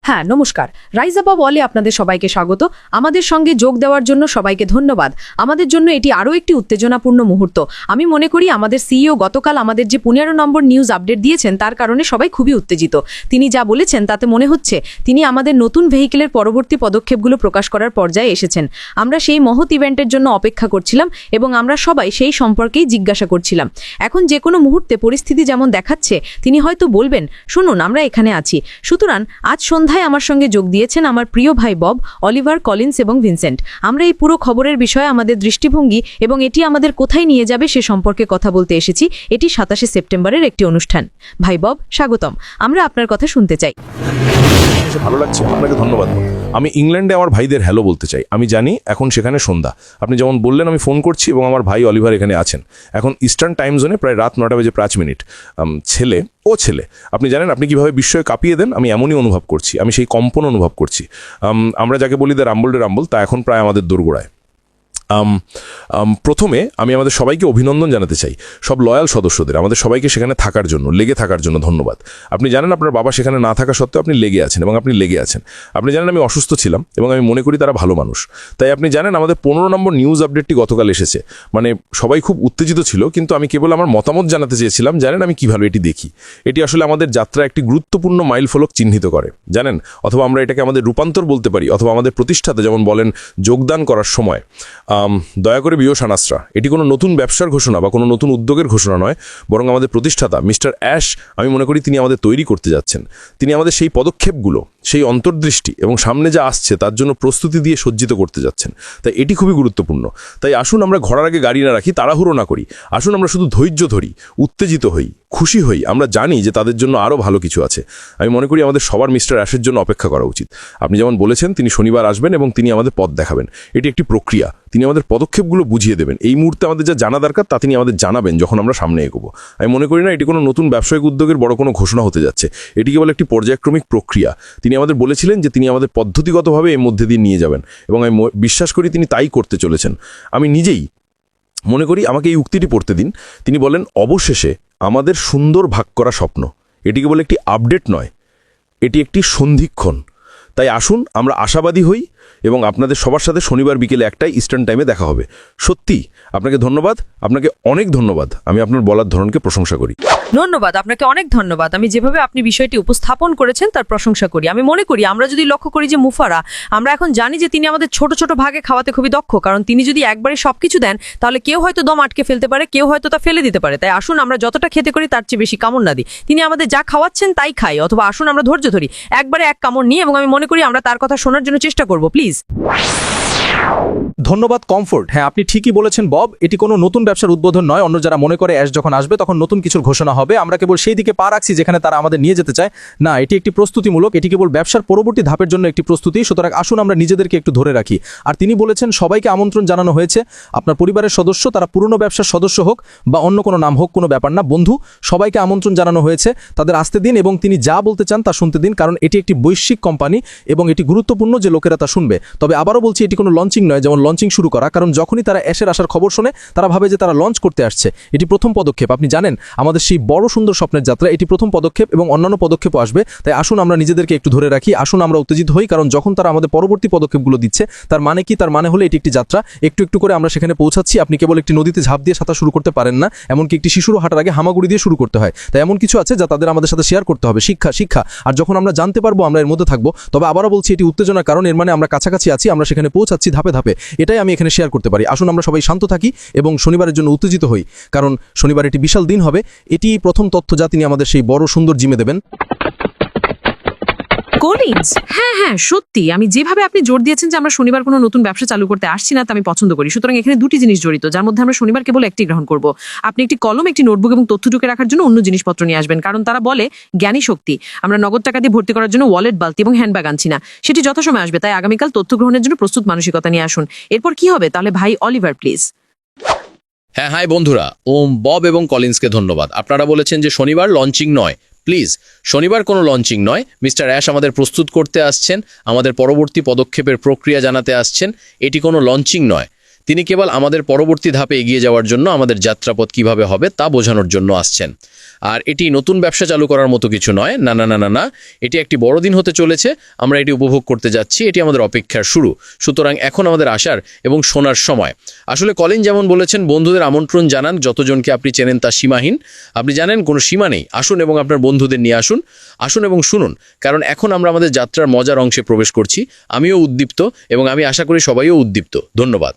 হ্যাঁ, নমস্কার। Rise up ওয়ালে আপনাদের সবাইকে স্বাগত। আমাদের সঙ্গে যোগ দেওয়ার জন্য সবাইকে ধন্যবাদ। আমাদের জন্য এটি আরও একটি উত্তেজনাপূর্ণ মুহূর্ত। আমি মনে করি আমাদের সিইও গতকাল আমাদের যে 15 নম্বর নিউজ আপডেট দিয়েছেন তার কারণে সবাই খুবই উত্তেজিত। তিনি যা বলেছেন তাতে মনে হচ্ছে তিনি আমাদের নতুন ভেহিকেলের পরবর্তী পদক্ষেপগুলো প্রকাশ করার পর্যায়ে এসেছেন। আমরা সেই মহৎ ইভেন্টের জন্য অপেক্ষা করছিলাম এবং আমরা সবাই সেই সম্পর্কেই জিজ্ঞাসা করছিলাম। এখন যে কোনো মুহূর্তে পরিস্থিতি যেমন দেখাচ্ছে তিনি হয়তো বলবেন, শুনুন আমরা এখানে আছি। সুতরাং আজ সন্ধ্যায় আমার সঙ্গে যোগ দিয়েছেন আমার প্রিয় ভাই বব, অলিভার, কলিন্স এবং ভিনসেন্ট। আমরা এই পুরো খবরের বিষয়ে আমাদের দৃষ্টিভঙ্গি এবং এটি আমাদের কোথায় নিয়ে যাবে সে সম্পর্কে কথা বলতে এসেছি। এটি 27 সেপ্টেম্বরের একটি অনুষ্ঠান। ভাই বব, স্বাগতম। আমরা আপনার কথা শুনতে চাই। ভালো লাগছে, আপনাকে ধন্যবাদ। আমি ইংল্যান্ডে আমার ভাইদের হ্যালো বলতে চাই। আমি জানি এখন সেখানে সন্ধ্যা, আপনি যেমন বললেন আমি ফোন করছি এবং আমার ভাই অলিভার এখানে আছেন। এখন ইস্টার্ন টাইম জোনে প্রায় রাত 9:05 ছেলে আপনি জানেন আপনি কিভাবে বিস্ময়ে কাঁপিয়ে দেন। আমি এমনই অনুভব করছি, আমি সেই কম্পন অনুভব করছি। আমরা যাকে বলি দ্য রাম্বল ডে রাম্বল, তা এখন প্রায় আমাদের দোরগোড়ায়। প্রথমে আমি আমাদের সবাইকে অভিনন্দন জানাতে চাই, সব লয়াল সদস্যদের, আমাদের সবাইকে সেখানে থাকার জন্য, লেগে থাকার জন্য ধন্যবাদ। আপনি জানেন আপনার বাবা সেখানে না থাকা সত্ত্বেও আপনি লেগে আছেন এবং আপনি লেগে আছেন। আপনি জানেন আমি অসুস্থ ছিলাম এবং আমি মনে করি তারা ভালো মানুষ। তাই আপনি জানেন আমাদের 15 নম্বর নিউজ আপডেটটি গতকাল এসেছে। মানে সবাই খুব উত্তেজিত ছিল, কিন্তু আমি কেবল আমার মতামত জানাতে চেয়েছিলাম। জানেন আমি কিভাবে এটি দেখি। এটি আসলে আমাদের যাত্রা একটি গুরুত্বপূর্ণ মাইলফলক চিহ্নিত করে, জানেন। অথবা আমরা এটাকে আমাদের রূপান্তর বলতে পারি, অথবা আমাদের প্রতিষ্ঠাতা যেমন বলেন যোগদান করার সময়, দয়া করে বিয়োশানাসরা, এটি কোনো নতুন ব্যবসার ঘোষণা বা কোনো নতুন উদ্যোগের ঘোষণা নয়, বরং আমাদের প্রতিষ্ঠাতা মিস্টার অ্যাশ, আমি মনে করি তিনি আমাদের তৈরি করতে যাচ্ছেন। তিনি আমাদের সেই পদক্ষেপগুলো, সেই অন্তর্দৃষ্টি এবং সামনে যা আসছে তার জন্য প্রস্তুতি দিয়ে সজ্জিত করতে যাচ্ছেন। তাই এটি খুবই গুরুত্বপূর্ণ। তাই আসুন আমরা ঘোড়ার আগে গাড়ি না রাখি, তাড়াহুড়ো না করি। আসুন আমরা শুধু ধৈর্য ধরি, উত্তেজিত হই, খুশি হই। আমরা জানি যে তাদের জন্য আরও ভালো কিছু আছে। আমি মনে করি আমাদের সবার মিস্টার অ্যাশের জন্য অপেক্ষা করা উচিত। আপনি যেমন বলেছেন তিনি শনিবার আসবেন এবং তিনি আমাদের পথ দেখাবেন। এটি একটি প্রক্রিয়া, তিনি আমাদের পদক্ষেপগুলো বুঝিয়ে দেবেন। এই মুহূর্তে আমাদের যা জানা দরকার তা তিনি আমাদের জানাবেন যখন আমরা সামনে এগোবো। আমি মনে করি না এটি কোনো নতুন ব্যবসায়িক উদ্যোগের বড় কোনো ঘোষণা হতে যাচ্ছে। এটি কেবল একটি পর্যায়ক্রমিক প্রক্রিয়া। তিনি আমাদের বলেছিলেন যে তিনি আমাদের পদ্ধতিগতভাবে এর মধ্যে দিয়ে নিয়ে যাবেন এবং আমি বিশ্বাস করি তিনি তাই করতে চলেছেন। আমি নিজেই মনে করি, আমাকে এই উক্তিটি পড়তে দিন। তিনি বলেন, অবশেষে আমাদের সুন্দর ভাগ করা স্বপ্ন। এটি কেবল একটি আপডেট নয়, এটি একটি সন্ধিক্ষণ। তাই আসুন আমরা আশাবাদী হই এবং আপনাদের সবার সাথে শনিবার বিকেলে 1টায় ইস্টার্ন টাইমে দেখা হবে। সত্যি আপনাকে ধন্যবাদ, আপনাকে অনেক ধন্যবাদ। আমি আপনার বলার ধরনকে প্রশংসা করি। ধন্যবাদ, আপনাকে অনেক ধন্যবাদ। আমি যেভাবে আপনি বিষয়টি উপস্থাপন করেছেন তার প্রশংসা করি। আমি মনে করি আমরা যদি লক্ষ্য করি যে মুফারা, আমরা এখন জানি যে তিনি আমাদের ছোট ছোট ভাগে খাওয়াতে খুবই দক্ষ, কারণ তিনি যদি একবারে সবকিছু দেন তাহলে কেউ হয়তো দম আটকে ফেলতে পারে, কেউ হয়তো তা ফেলে দিতে পারে। তাই আসুন আমরা যতটা খেতে করি তার চেয়ে বেশি কামড় না দিই। তিনি আমাদের যা খাওয়াচ্ছেন তাই খাই, অথবা আসুন আমরা ধৈর্য ধরি, একবারে এক কামড় নিই, এবং আমি মনে করি আমরা তার কথা শোনার জন্য চেষ্টা করব। প্লিজ। ধন্যবাদ কমফোর্ট। হ্যাঁ, আপনি ঠিকই বলেছেন বব, এটি কোনো নতুন ব্যবসার উদ্বোধন নয়। অন্য যারা মনে করে অ্যাশ যখন আসবে তখন নতুন কিছুর ঘোষণা হবে, আমরা কেবল সেই দিকে পা রাখছি যেখানে তারা আমাদের নিয়ে যেতে চায়। না, এটি একটি প্রস্তুতিমূলক, এটি কেবল ব্যবসার পরবর্তী ধাপের জন্য একটি প্রস্তুতি। সুতরাং আসুন আমরা নিজেদেরকে একটু ধরে রাখি। আর তিনি বলেছেন সবাইকে আমন্ত্রণ জানানো হয়েছে। আপনার পরিবারের সদস্য, তারা পুরনো ব্যবসার সদস্য হোক বা অন্য কোনো নাম হোক, কোনো ব্যাপার না, বন্ধু, সবাইকে আমন্ত্রণ জানানো হয়েছে। তাদের আসতে দিন এবং তিনি যা বলতে চান তা শুনতে দিন, কারণ এটি একটি বৈশ্বিক কোম্পানি এবং এটি গুরুত্বপূর্ণ যে লোকেরা তা শুনবে। তবে আবারও বলছি, এটি কোনো লঞ্চিং নয়, যেমন লঞ্চিং শুরু করা, কারণ যখনই তারা অ্যাশের আসার খবর শোনে তারা ভাবে যে তারা লঞ্চ করতে আসছে। এটি প্রথম পদক্ষেপ। আপনি জানেন আমাদের সেই বড় সুন্দর স্বপ্নের যাত্রা, এটি প্রথম পদক্ষেপ এবং অন্যান্য পদক্ষেপও আসবে। তাই আসুন আমরা নিজেদেরকে একটু ধরে রাখি, আসুন আমরা উত্তেজিত হই, কারণ যখন তারা আমাদের পরবর্তী পদক্ষেপগুলো দিচ্ছে তার মানে কি? তার মানে হলো এটি একটি যাত্রা, একটু একটু করে আমরা সেখানে পৌঁছাচ্ছি। আপনি কেবল একটি নদীতে ঝাঁপ দিয়ে সাঁতার শুরু করতে পারেন না, এমনকি একটি শিশুরও হাঁটার আগে হামাগুড়ি দিয়ে শুরু করতে হয়। তাই এমন কিছু আছে যা তাদের আমাদের সাথে শেয়ার করতে হবে, শিক্ষা। আর যখন আমরা জানতে পারবো আমরা এর মধ্যে থাকবো, তবে আবারও বলছি এটি উত্তেজনার কারণ, এর মানে আমরা কাছাকাছি আছি, আমরা সেখানে পৌঁছাচ্ছি ধাপে ধাপে। এটাই আমি এখানে শেয়ার করতে পারি। আসুন আমরা সবাই শান্ত থাকি এবং শনিবারের জন্য উত্তেজিত হই, কারণ শনিবার এটি বিশাল দিন হবে। এটি প্রথম তথ্য যা তিনি আমাদের সেই বড় সুন্দর জিমে দেবেন। কলিন্স, হ্যাঁ সত্যি, আমি যেভাবে আপনি জোর দিয়েছেন যে আমরা শনিবার কোনো নতুন ব্যবসা চালু করতে আসছি না তা আমি পছন্দ করি। সুতরাং এখানে দুটি জিনিস জড়িত, যার মধ্যে আমরা শনিবার কেবল একটি গ্রহণ করব। আপনি একটি কলম, একটি নোটবুক এবং তথ্য ঢুকে রাখার জন্য অন্য জিনিসপত্র নিয়ে আসবেন, কারণ তারা বলে জ্ঞানী শক্তি। আমরা নগদ টাকা দিয়ে ভর্তি করার জন্য ওয়ালেট, বালতি এবং হ্যান্ডব্যাগ আনছি না, সেটি যথাসময় আসবে। তাই আগামীকাল তথ্য গ্রহণের জন্য প্রস্তুত মানসিকতা নিয়ে আসুন। এরপর কি হবে তাহলে ভাই অলিভার, প্লিজ। হ্যাঁ, হাই বন্ধুরা, বব এবং কলিন্সকে ধন্যবাদ। আপনারা বলেছেন যে শনিবার লঞ্চিং নয়। প্লিজ, শনিবার কোনো লঞ্চিং নয়। মিস্টার অ্যাশ আমাদের প্রস্তুত করতে আসছেন, আমাদের পরবর্তী পদক্ষেপের প্রক্রিয়া জানাতে আসছেন। এটি কোনো লঞ্চিং নয়। তিনি কেবল আমাদের পরবর্তী ধাপে এগিয়ে যাওয়ার জন্য, আমাদের যাত্রাপথ কিভাবে হবে তা বোঝানোর জন্য আসছেন। আর এটি নতুন ব্যবসা চালু করার মতো কিছু নয়, না না না না না, এটি একটি বড় দিন হতে চলেছে। আমরা এটি উপভোগ করতে যাচ্ছি, এটি আমাদের অপেক্ষার শুরু। সুতরাং এখন আমাদের আসার এবং শোনার সময়। আসলে কলিন যেমন বলেছেন, বন্ধুদের আমন্ত্রণ জানান, যতজনকে আপনি চেনেন তা সীমাহীন। আপনি জানেন কোনো সীমা নেই, আসুন এবং আপনার বন্ধুদের নিয়ে আসুন, আসুন এবং শুনুন, কারণ এখন আমরা আমাদের যাত্রার মজার অংশে প্রবেশ করছি। আমিও উদ্দীপ্ত এবং আমি আশা করি সবাইও উদ্দীপ্ত। ধন্যবাদ।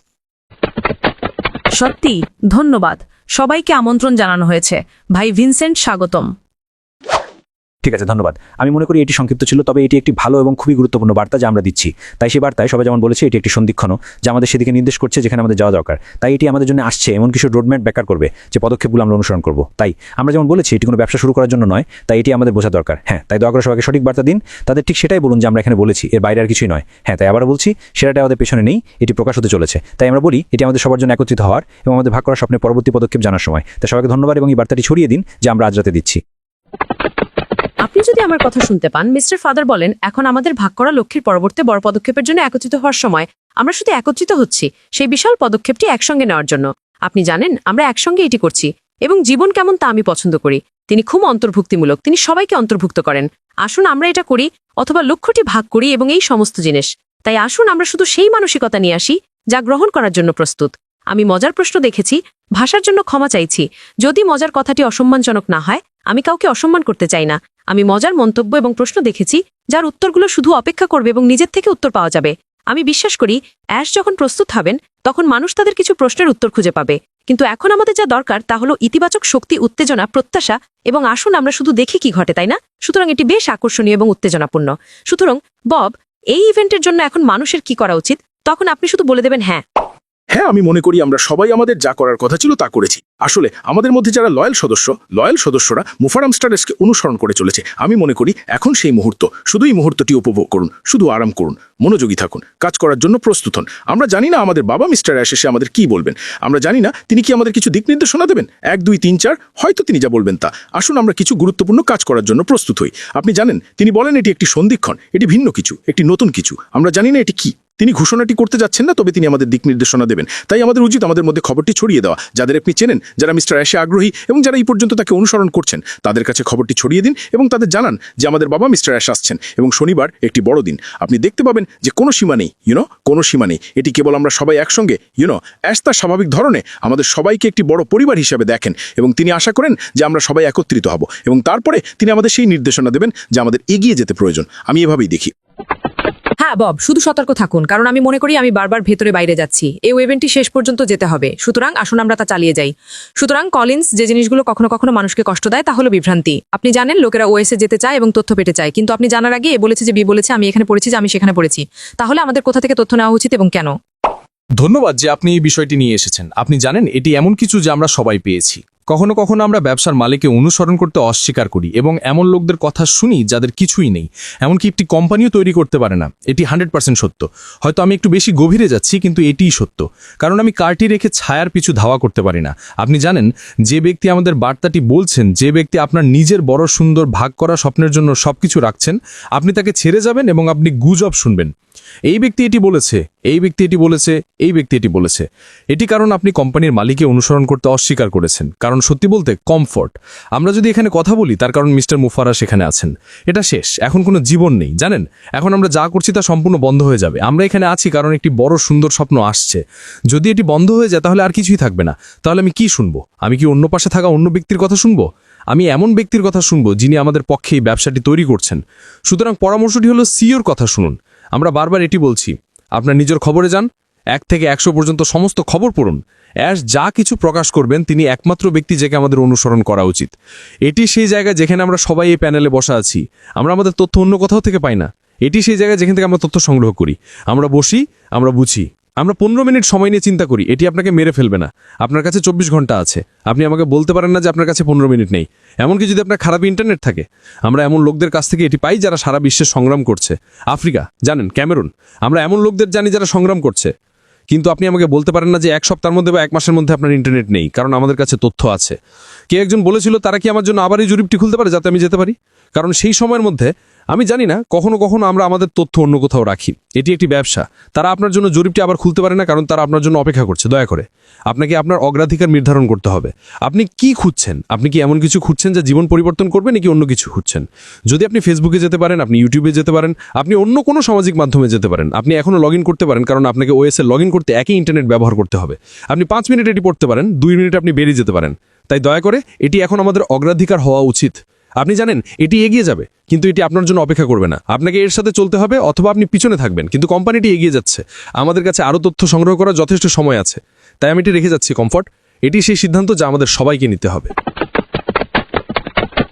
সত্যি ধন্যবাদ। সবাইকে আমন্ত্রণ জানানো হয়েছে। ভাই ভিনসেন্ট, স্বাগতম। ঠিক আছে, ধন্যবাদ। আমি মনে করি এটি সংক্ষিপ্ত ছিল, তবে এটি একটি ভালো এবং খুবই গুরুত্বপূর্ণ বার্তা যা আমরা দিচ্ছি। তাই সেই বার্তায় সবাই যেমন বলেছে, এটি একটি সন্ধিক্ষণও যা আমাদের সেদিকে নির্দেশ করছে যেখানে আমাদের যাওয়া দরকার। তাই এটি আমাদের জন্য আসছে এমন কিছু রোডম্যাপ ব্যাখ্যা করবে যে পদক্ষেপগুলো আমরা অনুসরণ করব। তাই আমরা যেমন বলেছি, এটি কোনো ব্যবসা শুরু করার জন্য নয়, তাই এটি আমাদের বোঝা দরকার। হ্যাঁ, তাই দয়া করে সবাইকে সঠিক বার্তা দিন, তাদের ঠিক সেটাই বলুন যে আমরা এখানে বলেছি, এর বাইরে আর কিছুই নয়। হ্যাঁ, তাই আবারও বলছি, সেটাই আমাদের পেছনে নেই, এটি প্রকাশ হতে চলেছে। তাই আমরা বলি, এটি আমাদের সবার জন্য একত্রিত হওয়ার এবং আমাদের ভাগ করা স্বপ্নের পরবর্তী পদক্ষেপ জানার সময়। তাই সবাইকে ধন্যবাদ এবং এই বার্তাটি ছড়িয়ে দিন যে আমরা আজ রাতে দিচ্ছি। আপনি যদি আমার কথা শুনতে পান, মিস্টার ফাদার বলেন, এখন আমাদের ভাগ করা লক্ষ্যের পরবর্তী বড় পদক্ষেপের জন্য একত্রিত হওয়ার সময়। আমরা শুধু একত্রিত হচ্ছি সেই বিশাল পদক্ষেপটি একসঙ্গে নেওয়ার জন্য। আপনি জানেন, আমরা একসঙ্গে এটি করছি এবং জীবন কেমন তা আমি পছন্দ করি। তিনি খুব অন্তর্ভুক্তিমূলক, তিনি সবাইকে অন্তর্ভুক্ত করেন। আসুন আমরা এটা করি, অথবা লক্ষ্যটি ভাগ করি এবং এই সমস্ত জিনিস। তাই আসুন আমরা শুধু সেই মানসিকতা নিয়ে আসি যা গ্রহণ করার জন্য প্রস্তুত। আমি মজার প্রশ্ন দেখেছি, ভাষার জন্য ক্ষমা চাইছি। যদি মজার কথাটি অসম্মানজনক না হয়, আমি কাউকে অসম্মান করতে চাই না। আমি মজার মন্তব্য এবং প্রশ্ন দেখেছি যার উত্তরগুলো শুধু অপেক্ষা করবে এবং নিজের থেকে উত্তর পাওয়া যাবে। আমি বিশ্বাস করি, অ্যাশ যখন প্রস্তুত হবেন তখন মানুষ তাদের কিছু প্রশ্নের উত্তর খুঁজে পাবে। কিন্তু এখন আমাদের যা দরকার তা হলো ইতিবাচক শক্তি, উত্তেজনা, প্রত্যাশা, এবং আসুন আমরা শুধু দেখি কি ঘটে, তাই না? সুতরাং এটি বেশ আকর্ষণীয় এবং উত্তেজনাপূর্ণ। সুতরাং বব, এই ইভেন্টের জন্য এখন মানুষের কি করা উচিত? তখন আপনি শুধু বলে দেবেন হ্যাঁ। হ্যাঁ, আমি মনে করি আমরা সবাই আমাদের যা করার কথা ছিল তা করেছি। আসলে আমাদের মধ্যে যারা লয়াল সদস্যরা মুফারাম স্টারেসকে অনুসরণ করে চলেছে। আমি মনে করি এখন সেই মুহূর্ত, শুধু এই মুহূর্তটি উপভোগ করুন, শুধু আরাম করুন, মনোযোগী থাকুন, কাজ করার জন্য প্রস্তুত হন। আমরা জানি না আমাদের বাবা মিস্টার অ্যাশ এসে আমাদের কি বলবেন। আমরা জানি না তিনি কি আমাদের কিছু দিক নির্দেশনা দেবেন, 1, 2, 3, 4, হয়তো তিনি যা বলবেন তা। আসুন আমরা কিছু গুরুত্বপূর্ণ কাজ করার জন্য প্রস্তুত হই। আপনি জানেন, তিনি বলেন এটি একটি সন্ধিক্ষণ, এটি ভিন্ন কিছু, একটি নতুন কিছু। আমরা জানি না এটি কি। তিনি ঘোষণাটি করতে যাচ্ছেন না, তবে তিনি আমাদের দিক নির্দেশনা দেবেন। তাই আমাদের উচিত আমাদের মধ্যে খবরটি ছড়িয়ে দেওয়া। যাদের আপনি চেনেন, যারা মিস্টার অ্যাশে আগ্রহী এবং যারা এই পর্যন্ত তাকে অনুসরণ করছেন, তাদের কাছে খবরটি ছড়িয়ে দিন এবং তাদের জানান যে আমাদের বাবা মিস্টার অ্যাশ আসছেন এবং শনিবার একটি বড় দিন। আপনি দেখতে পাবেন যে কোনো সীমা নেই, কোনো সীমা নেই। এটি কেবল আমরা সবাই একসঙ্গে। অ্যাশ তার স্বাভাবিক ধরনে আমাদের সবাইকে একটি বড় পরিবার হিসেবে দেখেন এবং তিনি আশা করেন যে আমরা সবাই একত্রিত হব এবং তারপরে তিনি আমাদের সেই নির্দেশনা দেবেন যে আমাদের এগিয়ে যেতে প্রয়োজন। আমি এভাবেই দেখি। হ্যাঁ বব, শুধু সতর্ক থাকুন, কারণ আমি মনে করি আমি বারবার ভেতরে বাইরে যাচ্ছি। এই ইভেন্টটি শেষ পর্যন্ত যেতে হবে, সুতরাং আসুন আমরা তা চালিয়ে যাই। সুতরাং কলিন্স, যে জিনিসগুলো কখনো কখনো মানুষকে কষ্ট দেয় তা হলো বিভ্রান্তি। আপনি জানেন, লোকেরা ওএসএ যেতে চায় এবং তথ্য পেতে চায়, কিন্তু আপনি জানার আগে এ বলেছে যে বি বলেছে, আমি এখানে পড়েছি যে আমি সেখানে পড়েছি। তাহলে আমাদের কোথা থেকে তথ্য নেওয়া উচিত এবং কেন? ধন্যবাদ যে আপনি এই বিষয়টি নিয়ে এসেছেন। আপনি জানেন, এটি এমন কিছু যা আমরা সবাই পেয়েছি। কখনো কখনো আমরা ব্যবসার মালিককে অনুসরণ করতে অস্বীকার করি এবং এমন লোকদের কথা শুনি যাদের কিছুই নেই, এমনকি একটি কোম্পানিও তৈরি করতে পারে না। এটি 100% সত্য। হয়তো আমি একটু বেশি গভীরে যাচ্ছি, কিন্তু এটিই সত্য। কারণ আমি কার্টি রেখে ছায়ার পিছু ধাওয়া করতে পারি না। আপনি জানেন, যে ব্যক্তি আমাদের বার্তাটি বলছেন, যে ব্যক্তি আপনার নিজের বড় সুন্দর ভাগ করা স্বপ্নের জন্য সবকিছু রাখছেন, আপনি তাকে ছেড়ে যাবেন এবং আপনি গুজব শুনবেন। এই ব্যক্তি এটি বলেছে, এই ব্যক্তি এটি বলেছে, এই ব্যক্তি এটি বলেছে। এটি কারণ আপনি কোম্পানির মালিককে অনুসরণ করতে অস্বীকার করেছেন। কারণ সত্যি বলতে কমফোর্ট। আমরা যদি এখানে কথা বলি, তার কারণ মিস্টার মুফারা সেখানে আছেন। এটা শেষ, এখন কোনো জীবন নেই। জানেন, এখন আমরা যা করছি তা সম্পূর্ণ বন্ধ হয়ে যাবে। আমরা এখানে আছি কারণ একটি বড় সুন্দর স্বপ্ন আসছে। যদি এটি বন্ধ হয়ে যায় তাহলে আর কিছুই থাকবে না। তাহলে আমি কি শুনবো? আমি কি অন্য পাশে থাকা অন্য ব্যক্তির কথা শুনবো? আমি এমন ব্যক্তির কথা শুনবো যিনি আমাদের পক্ষে এই ব্যবসাটি তৈরি করছেন। সুতরাং পরামর্শটি হলো সিওর কথা শুনুন। আমরা বারবার এটি বলছি, আপনার নিজের খবরে যান, 1 থেকে 100 পর্যন্ত সমস্ত খবর পড়ুন। অ্যাশ যা কিছু প্রকাশ করবেন, তিনি একমাত্র ব্যক্তি যাকে আমাদের অনুসরণ করা উচিত। এটি সেই জায়গা যেখানে আমরা সবাই এই প্যানেলে বসা আছি। আমরা আমাদের তথ্য অন্য কোথাও থেকে পাই না। এটি সেই জায়গা যেখান থেকে আমরা তথ্য সংগ্রহ করি। আমরা বসি, আমরা বুঝি, আমরা 15 মিনিট সময় নিয়ে চিন্তা করি। এটি আপনাকে মেরে ফেলবে না। আপনার কাছে 24 ঘন্টা আছে। আপনি আমাকে বলতে পারেন না যে আপনার কাছে 15 মিনিট নেই, এমনকি যদি আপনার খারাপ ইন্টারনেট থাকে। আমরা এমন লোকদের কাছ থেকে এটি পাই যারা সারা বিশ্বে সংগ্রাম করছে। আফ্রিকা, জানেন, ক্যামেরুন, আমরা এমন লোকদের জানি যারা সংগ্রাম করছে। কিন্তু আপনি আমাকে বলতে পারেন না যে 1 সপ্তাহের মধ্যে বা 1 মাসের মধ্যে আপনার ইন্টারনেট নেই, কারণ আমাদের কাছে তথ্য আছে। কে একজন বলেছিল, তারা কি আমার জন্য আবার এই জরিপটি খুলতে পারে যাতে আমি যেতে পারি? কারণ সেই সময়ের মধ্যে আমি জানি না, কখনো কখনো আমরা আমাদের তথ্য অন্য কোথাও রাখি। এটি একটি ব্যবসা। তারা আপনার জন্য জরিপটি আবার খুলতে পারে না, কারণ তারা আপনার জন্য অপেক্ষা করছে। দয়া করে আপনাকে আপনার অগ্রাধিকার নির্ধারণ করতে হবে। আপনি কি খুঁজছেন? আপনি কি এমন কিছু খুঁজছেন যা জীবন পরিবর্তন করবে, নাকি অন্য কিছু খুঁজছেন? যদি আপনি ফেসবুকে যেতে পারেন, আপনি ইউটিউবে যেতে পারেন, আপনি অন্য কোনো সামাজিক মাধ্যমে যেতে পারেন, আপনি এখনও লগ ইন করতে পারেন, কারণ আপনাকে ওএসএ লগ ইন করতে একই ইন্টারনেট ব্যবহার করতে হবে। আপনি 5 মিনিট এটি পড়তে পারেন, 2 মিনিট আপনি বেরিয়ে যেতে পারেন। তাই দয়া করে এটি এখন আমাদের অগ্রাধিকার হওয়া উচিত। আপনি জানেন এটি এগিয়ে যাবে, কিন্তু এটি আপনার জন্য অপেক্ষা করবে না। আপনাকে এর সাথে চলতে হবে, অথবা আপনি পিছনে থাকবেন, কিন্তু কোম্পানিটি এগিয়ে যাচ্ছে। আমাদের কাছে আরও তথ্য সংগ্রহ করার যথেষ্ট সময় আছে। তাই আমি এটি রেখে যাচ্ছি কমফর্ট। এটি সেই সিদ্ধান্ত যা আমাদের সবাইকে নিতে হবে।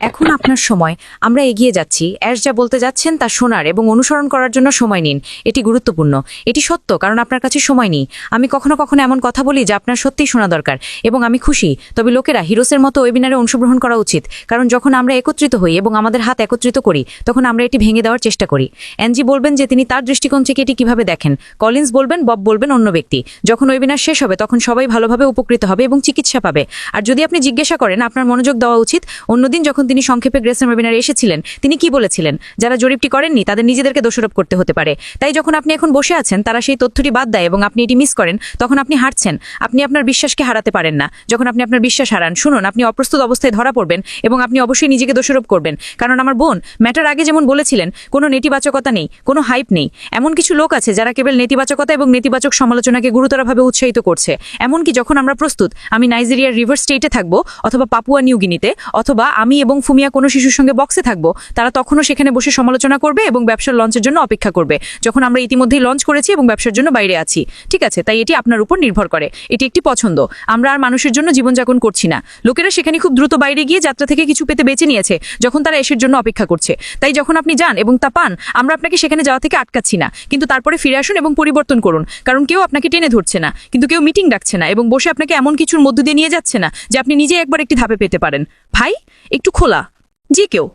এখন আপনার সময়। আমরা এগিয়ে যাচ্ছি। অ্যাশ যা বলতে যাচ্ছেন তা শোনার এবং অনুসরণ করার জন্য সময় নিন। এটি গুরুত্বপূর্ণ। এটি সত্য, কারণ আপনার কাছে সময় নেই। আমি কখনো কখনো এমন কথা বলি যা আপনার সত্যিই শোনা দরকার, এবং আমি খুশি। তবে লোকেরা হিরোসের মতো ওয়েবিনারে অংশগ্রহণ করা উচিত, কারণ যখন আমরা একত্রিত হই এবং আমাদের হাত একত্রিত করি, তখন আমরা এটি ভেঙে দেওয়ার চেষ্টা করি। অ্যাঞ্জি বলবেন যে তিনি তার দৃষ্টিকোণ থেকে এটি কিভাবে দেখেন। কলিন্স বলবেন, বব বলবেন অন্য ব্যক্তি। যখন ওয়েবিনার শেষ হবে, তখন সবাই ভালোভাবে উপকৃত হবে এবং চিকিৎসা পাবে। আর যদি আপনি জিজ্ঞাসা করেন, আপনার মনোযোগ দেওয়া উচিত। অন্যদিন যখন তিনি সংক্ষেপে গ্রেসের ওয়েবিনারে এসেছিলেন, তিনি কি বলেছিলেন? যারা জরিপটি করেননি তাদের নিজেদেরকে দোষারোপ করতে হতে পারে। তাই যখন আপনি এখন বসে আছেন, তারা সেই তথ্যটি বাদ দেয় এবং আপনি এটি মিস করেন, তখন আপনি হারছেন। আপনি আপনার বিশ্বাসকে হারাতে পারেন না। যখন আপনি আপনার বিশ্বাস হারান, শুনুন, আপনি অপ্রস্তুত অবস্থায় ধরা পড়বেন এবং আপনি অবশ্যই নিজেকে দোষারোপ করবেন। কারণ আমার বোন ম্যাটার আগে যেমন বলেছিলেন, কোনো নেতিবাচকতা নেই, কোনো হাইপ নেই। এমন কিছু লোক আছে যারা কেবল নেতিবাচকতা এবং নেতিবাচক সমালোচনাকে গুরুতরভাবে উৎসাহিত করছে। এমনকি যখন আমরা প্রস্তুত, আমি নাইজেরিয়ার রিভার স্টেটে থাকবো, অথবা পাপুয়া নিউ গিনিতে, অথবা আমি এবং ফুমিয়া কোনো শিশুর সঙ্গে বক্সে থাকবো, তারা তখনও সেখানে বসে সমালোচনা করবে এবং ব্যবসার লঞ্চের জন্য অপেক্ষা করবে, যখন আমরা ইতিমধ্যেই লঞ্চ করেছি এবং ব্যবসার জন্য বাইরে আছি। ঠিক আছে, তাই এটি আপনার উপর নির্ভর করে। এটি একটি পছন্দ। আমরা আর মানুষের জন্য জীবনযাপন করছি না। লোকেরা সেখানে খুব দ্রুত বাইরে গিয়ে যাত্রা থেকে কিছু পেতে বেঁচে নিয়েছে, যখন তারা এসের জন্য অপেক্ষা করছে। তাই যখন আপনি যান এবং তা পান, আমরা আপনাকে সেখানে যাওয়া থেকে আটকাচ্ছি না, কিন্তু তারপরে ফিরে আসুন এবং পরিবর্তন করুন। কারণ কেউ আপনাকে টেনে ধরছে না, কিন্তু কেউ মিটিং ডাকছে না এবং বসে আপনাকে এমন কিছুর মধ্য দিয়ে নিয়ে যাচ্ছে না যে আপনি নিজে একবার একটি ধাপে পেতে পারেন। ভাই, একটু খোলা। যে কেউ।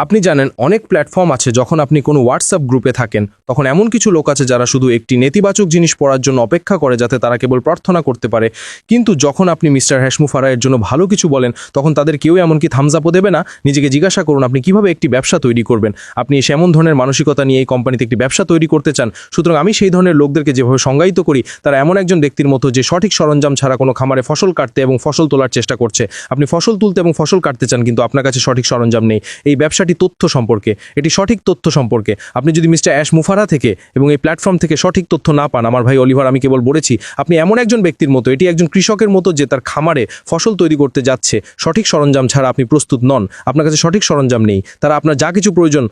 আপনি জানেন অনেক প্ল্যাটফর্ম আছে, যখন আপনি কোনো হোয়াটসঅ্যাপ গ্রুপে থাকেন, তখন এমন কিছু লোক আছে যারা শুধু একটি নেতিবাচক জিনিস পড়ার জন্য অপেক্ষা করে, যাতে তারা কেবল প্রার্থনা করতে পারে। কিন্তু যখন আপনি মিস্টার হ্যাশমুফারা-এর জন্য ভালো কিছু বলেন, তখন তাদের কেউ এমনকি থামজাপও দেবে না। নিজেকে জিজ্ঞাসা করুন, আপনি কিভাবে একটি ব্যবসা তৈরি করবেন। আপনি এমন ধরনের মানসিকতা নিয়ে এই কোম্পানিতে একটি ব্যবসা তৈরি করতে চান। সুতরাং আমি সেই ধরনের লোকদেরকে যেভাবে সংজ্ঞায়িত করি, তারা এমন একজন ব্যক্তির মতো যে সঠিক সরঞ্জাম ছাড়া কোনো খামারে ফসল কাটতে এবং ফসল তোলার চেষ্টা করছে। আপনি ফসল তুলতে এবং ফসল কাটতে চান, কিন্তু আপনার কাছে সঠিক সরঞ্জাম নেই। এই ব্যবসাটি তথ্য সম্পর্কে, এটি সঠিক তথ্য সম্পর্কে। আপনি যদি মিস্টার অ্যাশ মুফারা থেকে এবং এই প্ল্যাটফর্ম থেকে সঠিক তথ্য না পান, আমার ভাই অলিভার, আমি কেবল বলেছি, আপনি এমন একজন ব্যক্তির মতো, এটি একজন কৃষকের মতো যে তার খামারে ফসল তৈরি করতে যাচ্ছে। সঠিক সরঞ্জাম ছাড়া আপনি প্রস্তুত নন। আপনার কাছে সঠিক সরঞ্জাম নেই। তারা আপনার যা কিছু প্রয়োজন,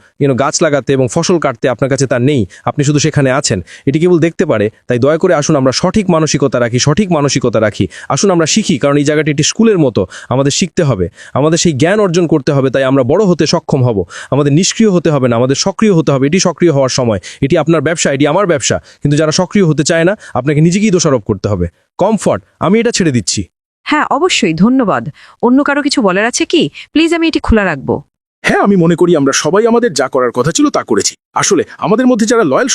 গাছ লাগাতে এবং ফসল কাটতে, আপনার কাছে তা নেই। আপনি শুধু সেখানে আছেন। এটি কেবল দেখতে পারে। তাই দয়া করে আসুন আমরা সঠিক মানসিকতা রাখি, সঠিক মানসিকতা রাখি। আসুন আমরা শিখি, কারণ এই জায়গাটি একটি স্কুলের মতো। আমাদের শিখতে হবে, আমাদের সেই জ্ঞান অর্জন করতে হবে। তাই আমরা বড় হতে সক্ষম হব। আমাদের নিষ্ক্রিয় হতে হবে না, আমাদের সক্রিয় হতে হবে। এটি সক্রিয় হওয়ার সময়। এটি আপনার ব্যবসা, এটি আমার ব্যবসা। কিন্তু যারা সক্রিয় হতে চায় না, আপনাকে নিজেকেই দোষারোপ করতে হবে। কমফর্ট, আমি এটা ছেড়ে দিচ্ছি। হ্যাঁ, অবশ্যই, ধন্যবাদ। অন্য কারো কিছু বলার আছে কি? প্লিজ, আমি এটি খোলা রাখবো। হ্যাঁ, আমি মনে করি আমরা সবাই আমাদের যা করার কথা ছিল তা করেছি। আসলে আমাদের মধ্যে যারা লয়াল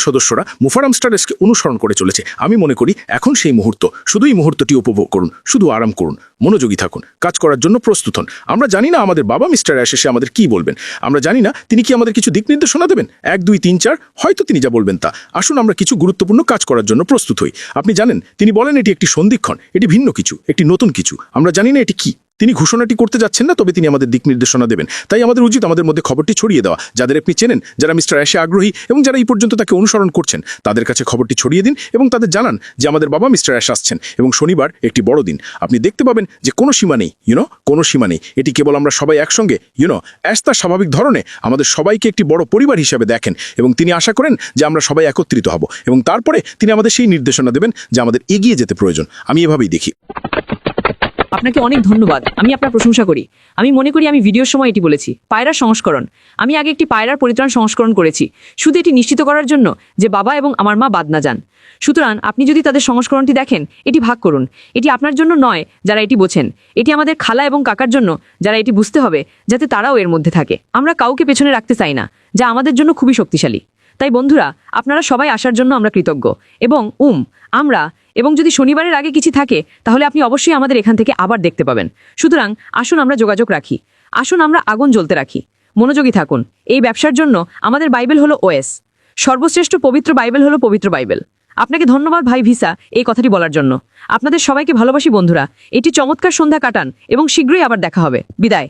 সদস্যরা মুফারাম স্টারেসকে অনুসরণ করে চলেছে। আমি মনে করি এখন সেই মুহূর্ত। শুধু এই মুহূর্তটি উপভোগ করুন, শুধু আরাম করুন, মনোযোগী থাকুন, কাজ করার জন্য প্রস্তুত হন। আমরা জানি না আমাদের বাবা মিস্টার অ্যাশ এসে আমাদের কি বলবেন। আমরা জানি না তিনি কি আমাদের কিছু দিক নির্দেশনা দেবেন। 1, 2, 3, 4, হয়তো তিনি যা বলবেন তা। আসুন আমরা কিছু গুরুত্বপূর্ণ কাজ করার জন্য প্রস্তুত হই। আপনি জানেন, তিনি বলেন এটি একটি সন্ধিক্ষণ, এটি ভিন্ন কিছু, একটি নতুন কিছু। আমরা জানি না এটি কি। তিনি ঘোষণাটি করতে যাচ্ছেন না, তবে তিনি আমাদের দিক নির্দেশনা দেবেন। তাই আমাদের উচিত আমাদের মধ্যে খবরটি ছড়িয়ে দেওয়া। যাদের আপনি চেনেন, যারা মিস্টার অ্যাশে আগ্রহী এবং যারা এই পর্যন্ত তাকে অনুসরণ করছেন, তাদের কাছে খবরটি ছড়িয়ে দিন এবং তাদের জানান যে আমাদের বাবা মিস্টার অ্যাশ আসছেন এবং শনিবার একটি বড় দিন। আপনি দেখতে পাবেন যে কোনো সীমা নেই, কোনো সীমা নেই। এটি কেবল আমরা সবাই একসঙ্গে। অ্যাশ তার স্বাভাবিক ধরনে আমাদের সবাইকে একটি বড় পরিবার হিসেবে দেখেন এবং তিনি আশা করেন যে আমরা সবাই একত্রিত হব এবং তারপরে তিনি আমাদের সেই নির্দেশনা দেবেন যে আমাদের এগিয়ে যেতে প্রয়োজন। আমি এভাবেই দেখি। আপনাকে অনেক ধন্যবাদ। আমি আপনার প্রশংসা করি। আমি মনে করি আমি ভিডিওর সময় এটি বলেছি, পায়রার সংস্করণ। আমি আগে একটি পায়রার পরিত্রাণ সংস্করণ করেছি, শুধু এটি নিশ্চিত করার জন্য যে বাবা এবং আমার মা বাদ না যান। সুতরাং আপনি যদি তাদের সংস্করণটি দেখেন, এটি ভাগ করুন। এটি আপনার জন্য নয় যারা এটি বোঝেন, এটি আমাদের খালা এবং কাকার জন্য যারা এটি বুঝতে হবে, যাতে তারাও এর মধ্যে থাকে। আমরা কাউকে পেছনে রাখতে চাই না, যা আমাদের জন্য খুবই শক্তিশালী। তাই বন্ধুরা, আপনারা সবাই আসার জন্য আমরা কৃতজ্ঞ। এবং এবং যদি শনিবারের আগে কিছু থাকে, তাহলে আপনি অবশ্যই আমাদের এখান থেকে আবার দেখতে পাবেন। সুতরাং আসুন আমরা যোগাযোগ রাখি, আসুন আমরা আগুন জ্বলতে রাখি। মনোযোগী থাকুন। এই ব্যবসার জন্য আমাদের বাইবেল হলো ওএস, সর্বশ্রেষ্ঠ পবিত্র বাইবেল হলো পবিত্র বাইবেল। আপনাকে ধন্যবাদ ভাই ভিসা এই কথাটি বলার জন্য। আপনাদের সবাইকে ভালোবাসি বন্ধুরা। এটি চমৎকার সন্ধ্যা কাটান এবং শীঘ্রই আবার দেখা হবে। বিদায়।